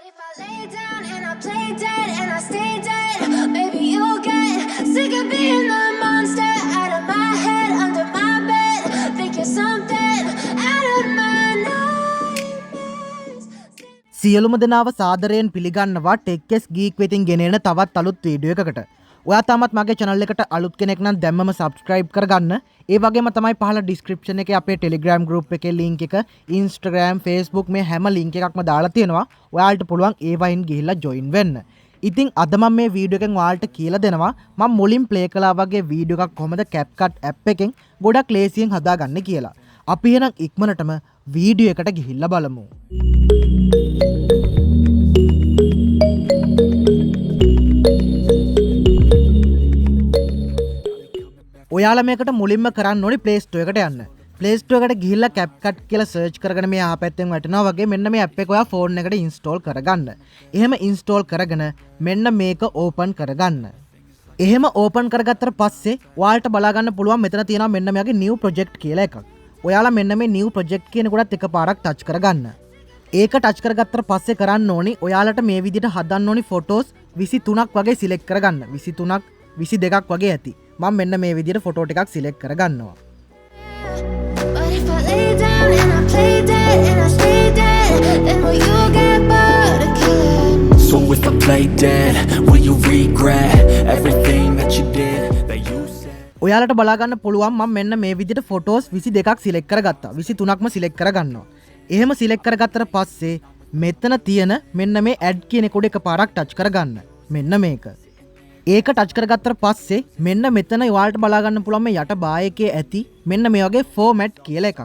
if I lay down and I play dead and I stay dead, maybe you'll get sick of being the monster out of my head, under my bed, thinking something out of my nightmares. සියලුම දෙනාව සාදරයෙන් පිළිගන්නවා ටෙක්ස් ගීක් වෙතින් ගෙනෙන තවත් අලුත් video එකකට. ඔයා තාමත් මගේ channel එකට අලුත් කෙනෙක් නම් දැම්මම subscribe කරගන්න. ඒ වගේම තමයි පහළ description එකේ අපේ Telegram group එකේ link එක, Instagram, Facebook මේ හැම link එකක්ම දාලා තියෙනවා. ඔයාලට පුළුවන් ඒවයින් ගිහිල්ලා join වෙන්න. ඉතින් අද මම මේ වීඩියෝ එකෙන් ඔයාලට කියලා දෙනවා මම මුලින් play කළා වගේ වීඩියෝ එකක් කොහොමද capcut app එකෙන් ගොඩක් ලේසියෙන් හදාගන්නේ කියලා. අපි එහෙනම් ඉක්මනටම වීඩියෝ එකට ගිහිල්ලා බලමු. ඔයාලා මේකට මුලින්ම කරන්න ඕනි Play Store එකට යන්න. Play Store එකට ගිහිල්ලා capcut කියලා search කරගෙන මේ ආපැත්තෙන් වැටෙනවා වගේ මෙන්න මේ app එක ඔයා phone එකට install කරගන්න. එහෙම install කරගෙන මෙන්න මේක open කරගන්න. එහෙම open කරගත්තට පස්සේ ඔයාලට බලා ගන්න පුළුවන් මෙතන තියෙනවා මෙන්න මෙයාගේ new project කියලා එකක්. ඔයාලා මෙන්න මේ new project කියන කොටත් එකපාරක් touch කරගන්න. ඒක touch කරගත්තට පස්සේ කරන්න ඕනි ඔයාලට මේ විදිහට හදන්න ඕනි photos 23ක් වගේ select කරගන්න. 23ක් 22ක් වගේ ඇති. මම මෙන්න මේ විදිහට ෆොටෝ ටිකක් සිලෙක්ට් කරගන්නවා. But if I lay down and I play dead and I stay dead, then will you get bored of killing? So if I play dead, will you regret everything that you did, that you said? ඔයාලට බලා ගන්න පුළුවන් මම මෙන්න මේ විදිහට photos 22ක් select කරගත්තා. 23ක්ම select කරගන්නවා. එහෙම සිලෙක්ට් කරගත්තට පස්සේ මෙතන තියෙන මෙන්න මේ ඇඩ් කියන කොට එකපාරක් ටච් කරගන්න. මෙන්න මේක. ඒක ටච් කරගත්තට පස්සේ මෙන්න මෙතන ඔයාලට බලා ගන්න පුළුවන් මේ යට බායකේ ඇති මෙන්න මේ වගේ ෆෝමැට් කියලා එකක්.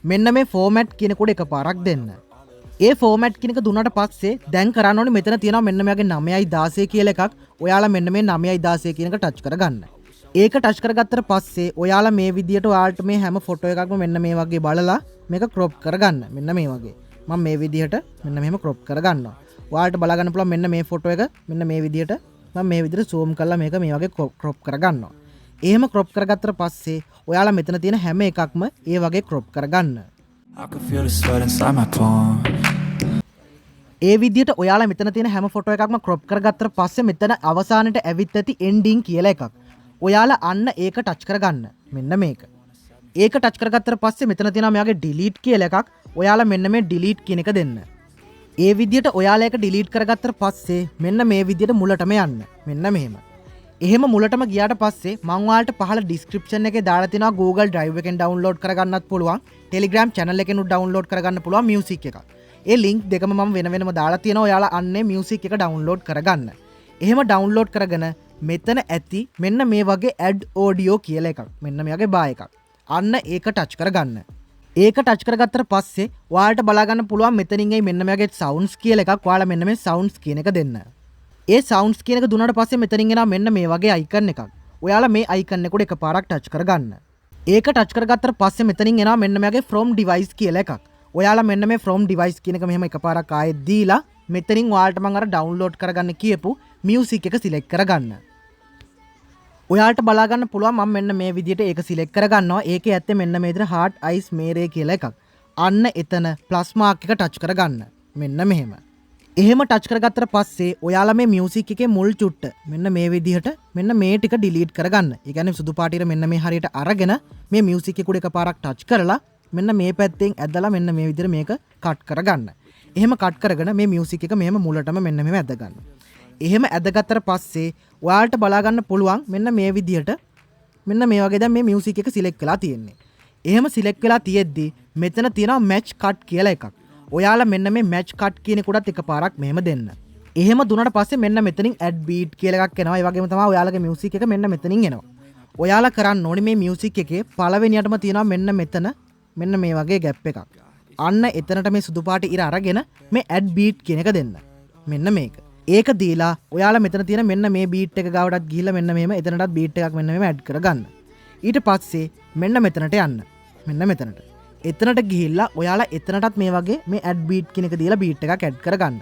මෙන්න මේ ෆෝමැට් කියන කොට එකපාරක් දෙන්න. ඒ ෆෝමැට් කියන එක දුන්නාට පස්සේ දැන් කරන්න ඕනේ මෙතන තියෙනවා මෙන්න මෙයාගේ 9:16 කියලා එකක්. ඔයාලා මෙන්න මේ 9:16 කියන එක ටච් කරගන්න. ඒක ටච් කරගත්තට පස්සේ ඔයාලා මේ විදියට ඔයාලට මේ හැම ෆොටෝ එකක්ම මෙන්න මේ වගේ බලලා මේක ක්‍රොප් කරගන්න. මෙන්න මේ වගේ. මම මේ විදියට මෙන්න මෙහෙම ක්‍රොප් කරගන්නවා. ඔයාලට බලා ගන්න පුළුවන් මෙන්න මේ ෆොටෝ එක මෙන්න මේ විදියට මම මේ විදිහට zoom කරලා මේක මේ වගේ crop කරගන්නවා. එහෙම crop කරගත්තට පස්සේ ඔයාලා මෙතන තියෙන හැම එකක්ම ඒ වගේ crop කරගන්න. I can feel the sweat inside my palm. ඒ විදිහට ඔයාලා මෙතන තියෙන හැම ෆොටෝ එකක්ම crop කරගත්තට පස්සේ මෙතන අවසානයේ ඇවිත් ඇති ending කියලා එකක්. ඔයාලා අන්න ඒක touch කරගන්න. මෙන්න මේක. ඒක touch කරගත්තට පස්සේ මෙතන තියෙනවා මෙයාගේ delete කියලා එකක්. ඔයාලා මෙන්න මේ delete කියන එක දෙන්න. ඒ විදිහට ඔයාලා එක ඩිලීට් කරගත්තට පස්සේ මෙන්න මේ විදිහට මුලටම යන්න. මෙන්න මෙහෙම. එහෙම මුලටම ගියාට පස්සේ මම ඔයාලට පහළ description එකේ දාලා තියෙනවා Google Drive එකෙන් download කරගන්නත් පුළුවන්. Telegram channel එකෙන් download කරගන්න පුළුවන් music එකක්. ඒ link දෙකම මම වෙන වෙනම දාලා තියෙනවා. ඔයාලා අන්නේ music එක download කරගන්න. එහෙම download කරගෙන මෙතන ඇති මෙන්න මේ වගේ add audio කියලා එකක්. මෙන්න මෙයාගේ බා එකක්. අන්න ඒක touch කරගන්න. ඒක ටච් කරගත්තට පස්සේ ඔයාලට බලා ගන්න පුළුවන් මෙතනින් එයි මෙන්න මෙයාගේ sounds කියලා එකක්. ඔයාලා මෙන්න මේ sounds කියන එක දෙන්න. ඒ sounds කියන එක දුන්නාට පස්සේ මෙතනින් එනවා මෙන්න මේ වගේ icon එකක්. ඔයාලා මේ icon එකට එකපාරක් ටච් කරගන්න. ඒක ටච් කරගත්තට පස්සේ මෙතනින් එනවා මෙන්න මෙයාගේ from device කියලා එකක්. ඔයාලා මෙන්න මේ from device කියන එක මෙහෙම එකපාරක් ආයෙත් දීලා මෙතනින් ඔයාලට මම අර download කරගන්න කියපු music එක select කරගන්න. ඔයාලට බලා ගන්න පුළුවන් මම මෙන්න මේ විදිහට ඒක සිලෙක්ට් කරගන්නවා. ඒකේ ඇත්තේ මෙන්න මේ විදිහට heart eyes mere කියලා එකක්. අන්න එතන ප්ලස් මාක් එක ටච් කරගන්න. මෙන්න මෙහෙම. එහෙම ටච් කරගත්තට පස්සේ ඔයාලා මේ මියුසික් එකේ මුල් චුට්ට මෙන්න මේ විදිහට මෙන්න මේ ටික ඩිලීට් කරගන්න. ඒ කියන්නේ සුදු පාටියට මෙන්න මේ හරියට අරගෙන මේ මියුසික් එක උඩ එකපාරක් ටච් කරලා මෙන්න මේ පැත්තෙන් ඇදලා මෙන්න මේ විදිහට මේක කට් කරගන්න. එහෙම කට් කරගෙන මේ මියුසික් එක මෙහෙම මුලටම මෙන්න මෙහෙම ඇද ගන්න. එහෙම ඇදගත්තට පස්සේ ඔයාලට බලා ගන්න පුළුවන් මෙන්න මේ විදිහට මෙන්න මේ වගේ දැන් මේ මියුසික් එක සිලෙක්ට් වෙලා තියෙන්නේ. එහෙම සිලෙක්ට් වෙලා තියෙද්දි මෙතන තියෙනවා match cut කියලා එකක්. ඔයාලා මෙන්න මේ match cut කියන කොටත් එකපාරක් මෙහෙම දෙන්න. එහෙම දුන්නාට පස්සේ මෙන්න මෙතනින් add beat කියලා එකක් එනවා. ඒ වගේම තමයි ඔයාලගේ මියුසික් එක මෙන්න මෙතනින් එනවා. ඔයාලා කරන්න ඕනේ මේ මියුසික් එකේ පළවෙනියටම තියෙනවා මෙන්න මෙතන මෙන්න මේ වගේ gap එකක්. අන්න එතනට මේ සුදු පාට ඉර අරගෙන මේ add beat කියන එක දෙන්න. මෙන්න මේක. ඒක දීලා ඔයාලා මෙතන තියෙන මෙන්න මේ බීට් එක ගාවටත් ගිහිල්ලා මෙන්න මෙහෙම එතනටත් බීට් එකක් මෙන්න මෙහෙම ඇඩ් කරගන්න. ඊට පස්සේ මෙන්න මෙතනට යන්න. මෙන්න මෙතනට. එතනට ගිහිල්ලා ඔයාලා එතනටත් මේ වගේ මේ ඇඩ් බීට් කියන එක දීලා බීට් එකක් ඇඩ් කරගන්න.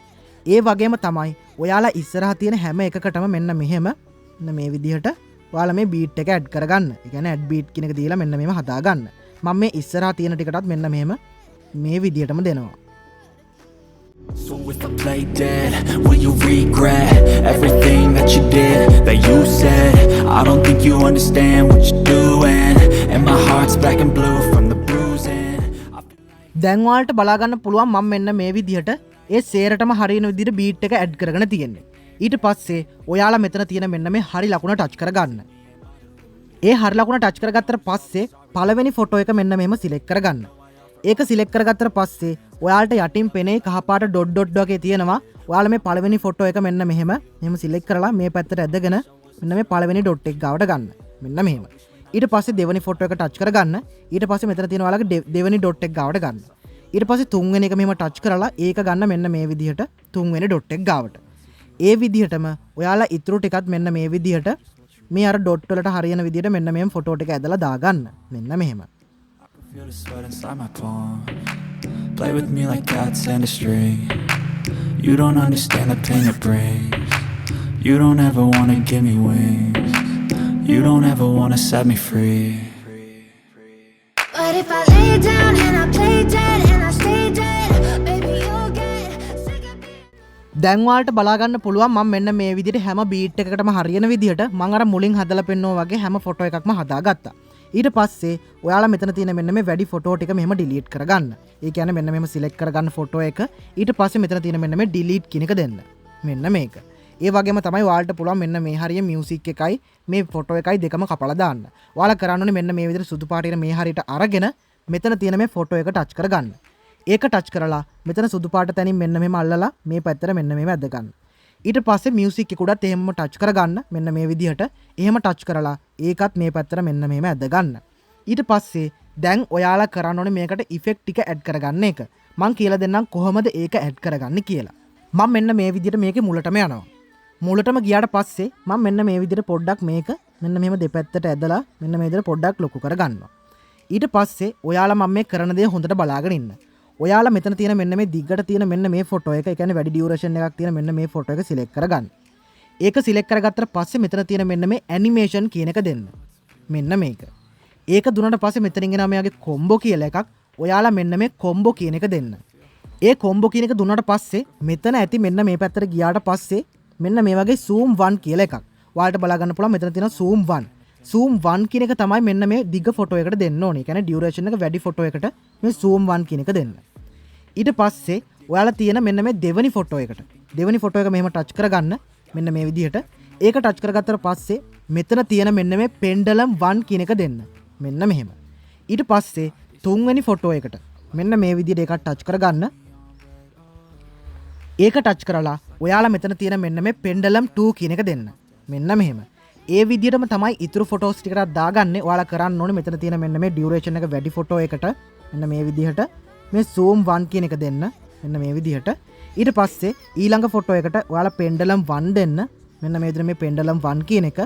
ඒ වගේම තමයි ඔයාලා ඉස්සරහා තියෙන හැම එකකටම මෙන්න මෙහෙම මෙන්න මේ විදිහට ඔයාලා මේ බීට් එක ඇඩ් කරගන්න. ඒ කියන්නේ ඇඩ් බීට් කියන එක දීලා මෙන්න මෙහෙම හදාගන්න. මම මේ ඉස්සරහා තියෙන ටිකටත් මෙන්න මෙහෙම මේ විදිහටම දෙනවා. So if I play dead, will you regret everything that you did, that you said? I don't think you understand what you're doing, and my heart's black and blue from the bruising. දැන් ඔයාලට බලා ගන්න පුළුවන් මම මෙන්න මේ විදිහට ඒ සේරටම හරියන විදිහට බීට් එක ඇඩ් කරගෙන තියෙන්නේ. ඊට පස්සේ ඔයාලා මෙතන තියෙන මෙන්න මේ හරි ලකුණ ටච් කරගන්න. ඒ හරි ලකුණ ටච් කරගත්තට පස්සේ පළවෙනි ෆොටෝ එක මෙන්න මෙහෙම සිලෙක්ට් කරගන්න. ඒක සිලෙක්ට් කරගත්තට පස්සේ ඔයාලට යටින් පෙනේ කහපාට ඩොට් ඩොට් වගේ තියෙනවා. ඔයාලා මේ පළවෙනි ෆොටෝ එක මෙන්න මෙහෙම සිලෙක්ට් කරලා මේ පැත්තට ඇදගෙන මෙන්න මේ පළවෙනි ඩොට් එක ගාවට ගන්න. මෙන්න මෙහෙම. ඊට පස්සේ දෙවෙනි ෆොටෝ එක ටච් කරගන්න. ඊට පස්සේ මෙතන තියෙන ඔයාලගේ දෙවෙනි ඩොට් එක ගාවට ගන්න. ඊට පස්සේ තුන්වෙනි එක මෙහෙම ටච් කරලා ඒක ගන්න මෙන්න මේ විදිහට තුන්වෙනි ඩොට් එක ගාවට. ඒ විදිහටම ඔයාලා ඉතුරු ටිකත් මෙන්න මේ විදිහට මේ අර ඩොට් වලට හරියන විදිහට මෙන්න මෙහෙම ෆොටෝ ටික ඇදලා දාගන්න. මෙන්න මෙහෙම. Feel the sweat inside my palm. Play with me like cats and a string. You don't understand the pain it brings. You don't ever wanna give me wings. You don't ever wanna set me free. But if I lay down and I play dead and I stay dead, baby you'll get sick of being. දැන් ඔයාලට බලා ගන්න පුළුවන් මම මෙන්න මේ විදිහට හැම බීට් එකකටම හරියන විදිහට මම අර මුලින් හදලා පෙන්නුවා වගේ හැම ෆොටෝ එකක්ම හදාගත්තා. ඊට පස්සේ ඔයාලා මෙතන තියෙන මෙන්න මේ වැඩි ෆොටෝ ටික මෙහෙම ඩිලීට් කරගන්න. ඒ කියන්නේ මෙන්න මෙහෙම සිලෙක්ට් කරගන්න ෆොටෝ එක. ඊට පස්සේ මෙතන තියෙන මෙන්න මේ ඩිලීට් කියන එක දෙන්න. මෙන්න මේක. ඒ වගේම තමයි ඔයාලට පුළුවන් මෙන්න මේ හරිය මියුසික් එකයි මේ ෆොටෝ එකයි දෙකම කපලා දාන්න. ඔයාලා කරන්න ඕනේ මෙන්න මේ විදිහට සුදු පාටින මේ හරියට අරගෙන මෙතන තියෙන මේ ෆොටෝ එක ටච් කරගන්න. ඒක ටච් කරලා මෙතන සුදු පාට තැනින් මෙන්න මෙහෙම අල්ලලා මේ පැත්තට මෙන්න මෙහෙම ඇද ගන්න. ඊට පස්සේ මියුසික් එක උඩත් එහෙම ටච් කරගන්න මෙන්න මේ විදිහට. එහෙම ටච් කරලා ඒකත් මේ පැත්තට මෙන්න මෙහෙම ඇද ගන්න. ඊට පස්සේ දැන් ඔයාලා කරන්න ඕනේ මේකට ඉෆෙක්ට් ටික ඇඩ් කරගන්න එක. මම කියලා දෙන්නම් කොහොමද ඒක ඇඩ් කරගන්නේ කියලා. මම මෙන්න මේ විදිහට මේකේ මුලටම යනවා. මුලටම ගියාට පස්සේ මම මෙන්න මේ විදිහට පොඩ්ඩක් මේක මෙන්න මෙහෙම දෙපැත්තට ඇදලා මෙන්න මේ විදිහට පොඩ්ඩක් ලොකු කරගන්නවා. ඊට පස්සේ ඔයාලා මම මේ කරන දේ හොඳට බලාගෙන ඉන්න. ඔයාලා මෙතන තියෙන මෙන්න මේ දිගට තියෙන මෙන්න මේ ෆොටෝ එක, ඒ කියන්නේ වැඩි ඩියුරේෂන් එකක් තියෙන මෙන්න මේ ෆොටෝ එක සිලෙක්ට් කරගන්න. ඒක සිලෙක්ට් කරගත්තට පස්සේ මෙතන තියෙන මෙන්න මේ ඇනිමේෂන් කියන එක දෙන්න. මෙන්න මේක. ඒක දුන්නට පස්සේ මෙතනින් එනවා මෙයාගේ කොම්බෝ කියලා එකක්. ඔයාලා මෙන්න මේ කොම්බෝ කියන එක දෙන්න. ඒ කොම්බෝ කියන එක දුන්නට පස්සේ මෙතන ඇති මෙන්න මේ පැත්තට ගියාට පස්සේ මෙන්න මේ වගේ zoom 1 කියලා එකක්. ඔයාලට බලා ගන්න පුළුවන් මෙතන තියෙන zoom 1. zoom 1 කියන එක තමයි මෙන්න මේ දිග ෆොටෝ එකට දෙන්න ඕනේ. ඒ කියන්නේ ඩියුරේෂන් එක වැඩි ෆොටෝ එකට මේ zoom 1 කියන එක දෙන්න. ඊට පස්සේ ඔයාලා තියෙන මෙන්න මේ දෙවෙනි ෆොටෝ එකට. දෙවෙනි ෆොටෝ එක මෙහෙම ටච් කරගන්න මෙන්න මේ විදිහට. ඒක ටච් කරගත්තට පස්සේ මෙතන තියෙන මෙන්න මේ pendulum 1 කියන එක දෙන්න. මෙන්න මෙහෙම. ඊට පස්සේ තුන්වෙනි ෆොටෝ එකට මෙන්න මේ විදිහට එකක් ටච් කරගන්න. ඒක ටච් කරලා ඔයාලා මෙතන තියෙන මෙන්න මේ pendulum 2 කියන එක දෙන්න. මෙන්න මෙහෙම. ඒ විදිහටම තමයි ඉතුරු ෆොටෝස් ටිකට දාගන්නේ. ඔයාලා කරන්න ඕනේ මෙතන තියෙන මෙන්න මේ ඩියුරේෂන් එක වැඩි ෆොටෝ එකට මෙන්න මේ විදිහට මේ zoom 1 කියන එක දෙන්න. මෙන්න මේ විදිහට. ඊට පස්සේ ඊළඟ ෆොටෝ එකට ඔයාලා pendulum 1 දෙන්න. මෙන්න මේ විදිහට මේ pendulum 1 කියන එක.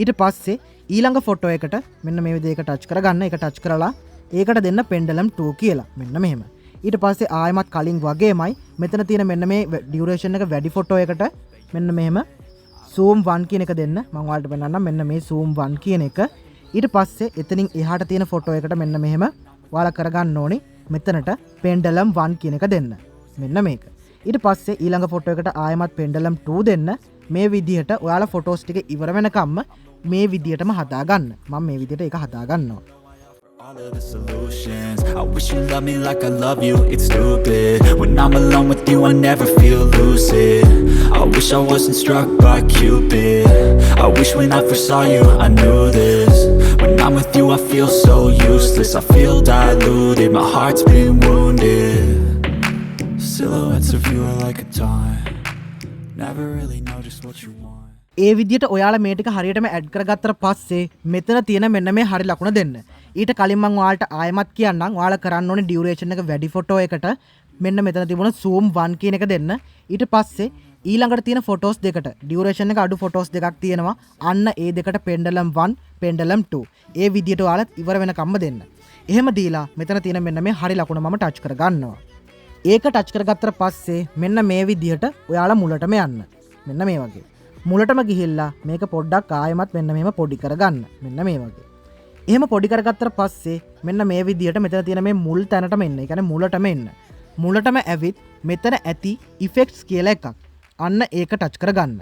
ඊට පස්සේ ඊළඟ ෆොටෝ එකට මෙන්න මේ විදිහට ටච් කරගන්න. ඒක ටච් කරලා ඒකට දෙන්න pendulum 2 කියලා. මෙන්න මෙහෙම. ඊට පස්සේ ආයෙමත් කලින් වගේමයි මෙතන තියෙන මෙන්න මේ ඩියුරේෂන් එක වැඩි ෆොටෝ එකට මෙන්න මෙහෙම zoom 1 කියන එක දෙන්න. මම ඔයාලට පෙන්නන්නම් මෙන්න මේ zoom 1 කියන එක. ඊට පස්සේ එතනින් එහාට තියෙන ෆොටෝ එකට මෙන්න මෙහෙම ඔයාලා කරගන්න ඕනේ මෙතනට pendulum 1 කියන එක දෙන්න. මෙන්න මේක. ඊට පස්සේ ඊළඟ ෆොටෝ එකට ආයෙමත් pendulum 2 දෙන්න. මේ විදිහට ඔයාලා ෆොටෝස් ටික ඉවර වෙනකම්ම මේ විදිහටම හදා ගන්න. මම මේ විදිහට ඒක හදා ගන්නවා. All of the solutions, I wish you loved me like I love you, it's stupid. When I'm alone with you, I never feel lucid. I wish I wasn't struck by Cupid. I wish when I first saw you, I knew this. When I'm with you, I feel so useless. I feel diluted, my heart's been wounded. Silhouettes of you are like a taunt. Never really know just what you want. ඒ විදිහට ඔයාලා මේ ටික හරියටම add කරගත්තට පස්සේ මෙතන තියෙන මෙන්න මේ හරි ලකුණ දෙන්න. ඊට කලින් මම ඔයාලට ආයෙමත් කියන්නම්. ඔයාලා කරන්න ඕනේ ඩියුරේෂන් එක වැඩි ෆොටෝ එකට මෙන්න මෙතන තිබුණ zoom 1 කියන එක දෙන්න. ඊට පස්සේ ඊළඟට තියෙන ෆොටෝස් දෙකට ඩියුරේෂන් එක අඩු ෆොටෝස් දෙකක් තියෙනවා. අන්න ඒ දෙකට pendulum 1 pendulum 2. ඒ විදිහට ඔයාලා ඉවර වෙනකම්ම දෙන්න. එහෙම දීලා මෙතන තියෙන මෙන්න මේ හරි ලකුණ මම ටච් කරගන්නවා. ඒක ටච් කරගත්තට පස්සේ මෙන්න මේ විදිහට ඔයාලා මුලටම යන්න. මෙන්න මේ වගේ. මුලටම ගිහිල්ලා මේක පොඩ්ඩක් ආයෙමත් මෙන්න මෙහෙම පොඩි කරගන්න. මෙන්න මේ වගේ. එහෙම පොඩි කරගත්තට පස්සේ මෙන්න මේ විදිහට මෙතන තියෙන මේ මුල් තැනටම එන්න. ඒ කියන්නේ මුලටම එන්න. මුලටම ඇවිත් මෙතන ඇති ඉෆෙක්ට්ස් කියලා එකක්. අන්න ඒක ටච් කරගන්න.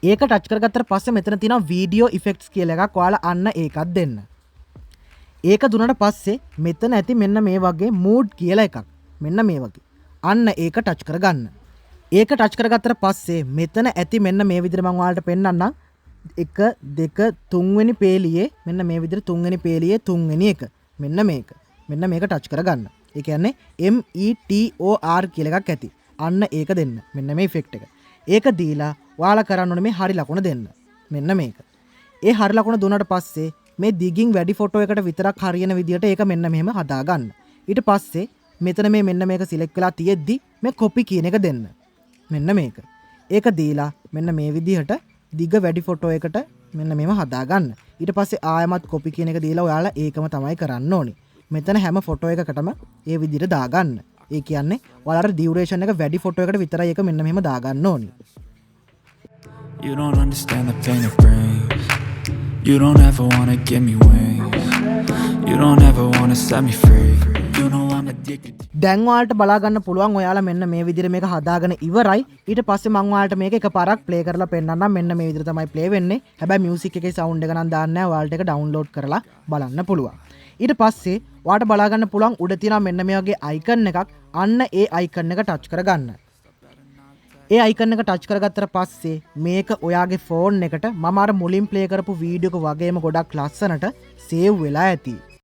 ඒක ටච් කරගත්තට පස්සේ මෙතන තියෙනවා වීඩියෝ ඉෆෙක්ට්ස් කියලා එකක්. ඔයාලා අන්න ඒකත් දෙන්න. ඒක දුන්නට පස්සේ මෙතන ඇති මෙන්න මේ වගේ මූඩ් කියලා එකක්. මෙන්න මේ වගේ. අන්න ඒක ටච් කරගන්න. ඒක ටච් කරගත්තට පස්සේ මෙතන ඇති මෙන්න මේ විදිහට මම ඔයාලට පෙන්නන්නම්. 1 2 3 වෙනි පේලියේ මෙන්න මේ විදිහට 3 වෙනි පේලියේ 3 වෙනි එක. මෙන්න මේක. මෙන්න මේක ටච් කරගන්න. ඒ කියන්නේ METOR කියලා එකක් ඇති. අන්න ඒක දෙන්න. මෙන්න මේ ඉෆෙක්ට් එක. ඒක දීලා ඔයාලා කරන්න ඕනේ මේ හරි ලකුණ දෙන්න. මෙන්න මේක. ඒ හරි ලකුණ දුන්නාට පස්සේ මේ දිගින් වැඩි ෆොටෝ එකට විතරක් හරියන විදියට ඒක මෙන්න මෙහෙම හදාගන්න. ඊට පස්සේ මෙතන මේ මෙන්න මේක සිලෙක්ට් වෙලා තියෙද්දි මේ කොපි කියන එක දෙන්න. මෙන්න මේක. ඒක දීලා මෙන්න මේ විදිහට දිග වැඩි ෆොටෝ එකට මෙන්න මෙහෙම හදාගන්න. ඊට පස්සේ ආයමත් කොපි කියන එක දීලා ඔයාලා ඒකම තමයි කරන්න ඕනේ. මෙතන හැම ෆොටෝ එකකටම ඒ විදිහට දාගන්න. ඒ කියන්නේ ඔයාලට ඩියුරේෂන් එක වැඩි ෆොටෝ එකට විතරයි ඒක මෙන්න මෙහෙම දාගන්න ඕනේ. You don't understand the pain it brings. You don't ever wanna give me wings. You don't ever wanna set me free. You know I'm addicted to දැන් ඔයාලට බලා ගන්න පුළුවන් ඔයාලා මෙන්න මේ විදිහට මේක හදාගෙන ඉවරයි. ඊට පස්සේ මම ඔයාලට මේක එකපාරක් ප්ලේ කරලා පෙන්නන්නම්. මෙන්න මේ විදිහට තමයි ප්ලේ වෙන්නේ. හැබැයි මියුසික් එකේ සවුන්ඩ් එක නම් දාන්නේ නැහැ. ඔයාලට ඒක ඩවුන්ලෝඩ් කරලා බලන්න පුළුවන්. ඊට පස්සේ ඔයාලට බලා ගන්න පුළුවන් උඩ තියෙනවා මෙන්න මේ වගේ අයිකන් එකක්. අන්න ඒ අයිකන් එක ටච් කරගන්න. ඒ අයිකන් එක ටච් කරගත්තට පස්සේ මේක ඔයාගේ ෆෝන් එකට මම අර මුලින් ප්ලේ කරපු වීඩියෝ එක වගේම ගොඩක් ලස්සනට සේව් වෙලා ඇති.